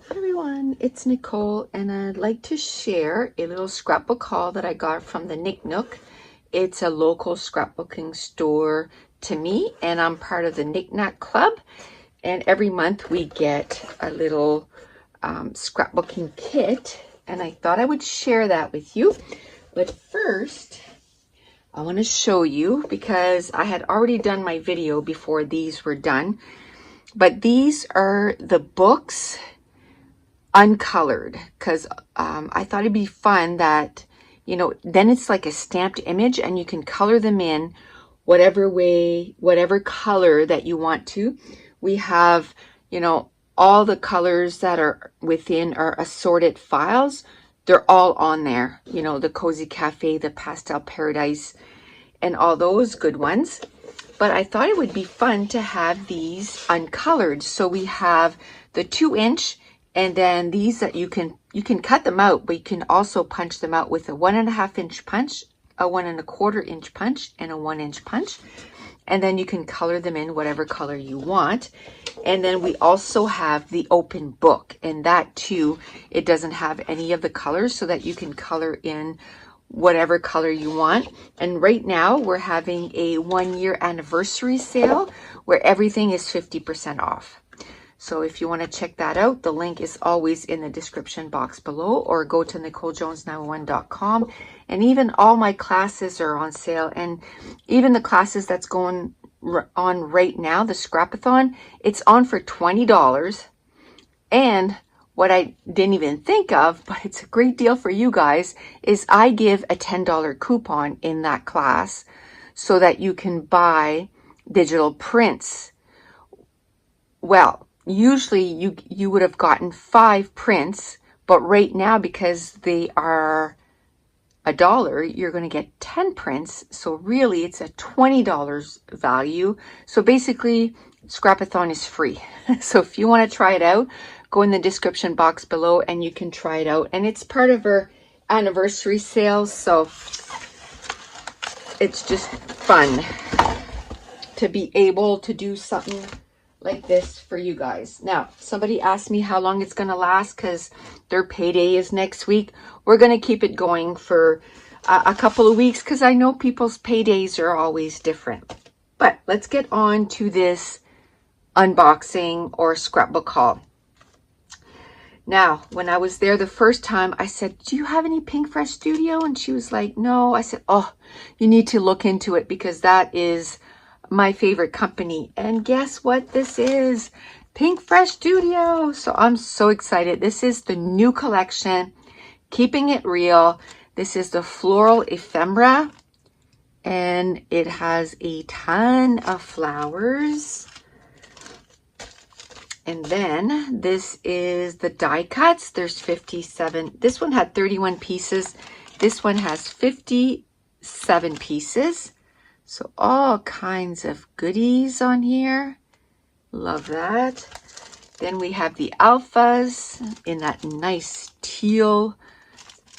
Hi everyone, it's Nicole and I'd like to share a little scrapbook haul that I got from the Nick Nook. It's a local scrapbooking store to me and I'm part of the Knick Knack Club, and every month we get a little scrapbooking kit, and I thought I would share that with you. But first I want to show you, because I had already done my video before these were done, but these are the books uncolored, because I thought it'd be fun that, you know, then it's like a stamped image and you can color them in whatever way, whatever color that you want to. We have, you know, all the colors that are within our assorted files. They're all on there, you know, the Cozy Cafe, the Pastel Paradise, and all those good ones. But I thought it would be fun to have these uncolored. So we have the 2-inch, and then these that you can cut them out, but you can also punch them out with a 1.5-inch punch, a 1.25-inch punch, and a 1-inch punch. And then you can color them in whatever color you want. And then we also have the open book, and that too, it doesn't have any of the colors, so that you can color in whatever color you want. And right now we're having a 1-year anniversary sale where everything is 50% off. So if you want to check that out, the link is always in the description box below, or go to NicoleJones901.com. And even all my classes are on sale, and even the classes that's going on right now, the Scrapathon, it's on for $20. And what I didn't even think of, but it's a great deal for you guys, is I give a $10 coupon in that class so that you can buy digital prints. Well, usually you would have gotten 5 prints, but right now, because they are $1, you're going to get 10 prints. So really it's a $20 value. So basically Scrapathon is free. So if you want to try it out, go in the description box below and you can try it out. And it's part of our anniversary sales, so it's just fun to be able to do something like this for you guys. Now, somebody asked me how long it's going to last because their payday is next week. We're going to keep it going for a couple of weeks because I know people's paydays are always different. But let's get on to this unboxing or scrapbook haul. Now, when I was there the first time, I said, do you have any Pink Fresh Studio? And she was like, no. I said, oh, you need to look into it because that is my favorite company. And guess what this is? Pink Fresh Studio. So I'm so excited. This is the new collection, Keeping It Real. This is the Floral Ephemera, and it has a ton of flowers. And then this is the die cuts. There's 57. This one had 31 pieces. This one has 57 pieces. So all kinds of goodies on here. Love that. Then we have the alphas in that nice teal.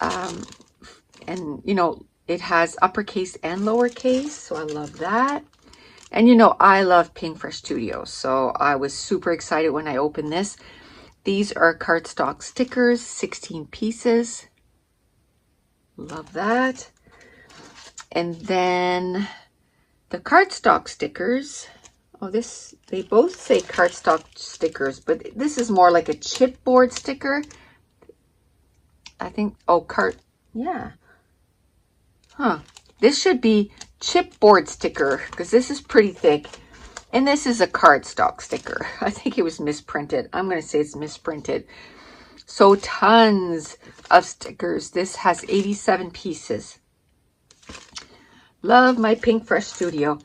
And, you know, it has uppercase and lowercase. So I love that. And, you know, I love Pink Fresh Studio. So I was super excited when I opened this. These are cardstock stickers, 16 pieces. Love that. And then the cardstock stickers, oh, they both say cardstock stickers, but this is more like a chipboard sticker. I think, oh, yeah. Huh. This should be chipboard sticker because this is pretty thick. And this is a cardstock sticker. I think it was misprinted. I'm going to say it's misprinted. So tons of stickers. This has 87 pieces. Love my Pink Fresh Studio.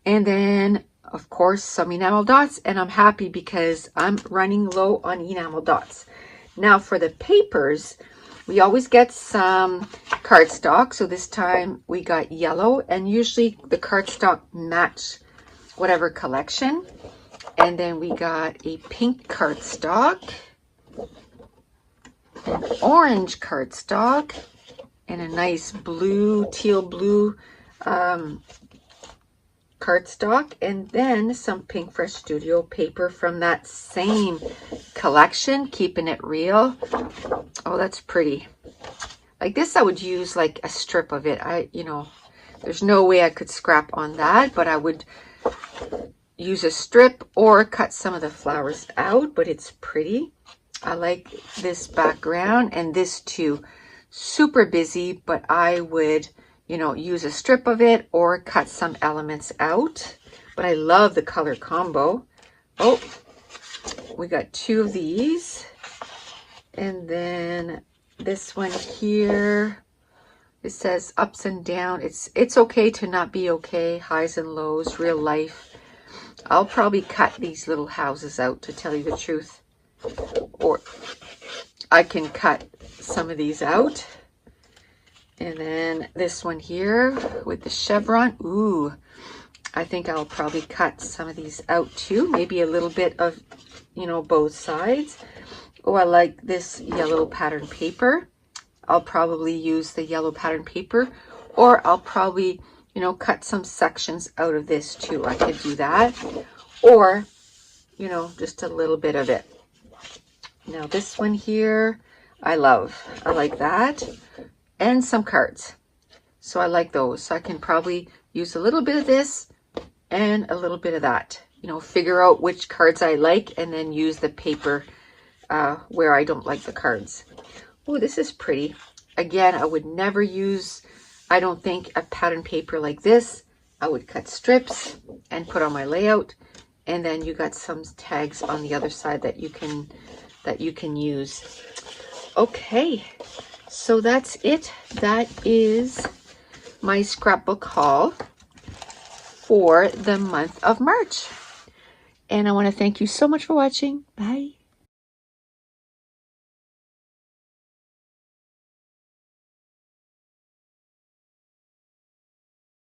And then, of course, some enamel dots. And I'm happy because I'm running low on enamel dots. Now for the papers, we always get some cardstock. So this time we got yellow. And usually the cardstock match whatever collection. And then we got a pink cardstock, an orange cardstock, and a nice blue, teal blue cardstock, and then some Pink Fresh Studio paper from that same collection, keeping it real. Oh, that's pretty. Like this, I would use like a strip of it. There's no way I could scrap on that, but I would use a strip or cut some of the flowers out, but it's pretty. I like this background, and this too. Super busy, but I would, use a strip of it or cut some elements out. But I love the color combo. Oh, we got 2 of these. And then this one here, it says ups and down. It's okay to not be okay. Highs and lows, real life. I'll probably cut these little houses out, to tell you the truth. Or I can cut some of these out. And then this one here with the chevron. Ooh, I think I'll probably cut some of these out too. Maybe a little bit of, both sides. Oh, I like this yellow pattern paper. I'll probably use the yellow pattern paper, or I'll probably, cut some sections out of this too. I could do that, or, just a little bit of it. Now this one here, I like that. And some cards. So I like those. So I can probably use a little bit of this and a little bit of that. Figure out which cards I like and then use the paper where I don't like the cards. Oh, this is pretty. Again, I would never use, I don't think, a pattern paper like this. I would cut strips and put on my layout. And then you got some tags on the other side that you can use. Okay. So that's it. That is my scrapbook haul for the month of March. And I want to thank you so much for watching. Bye.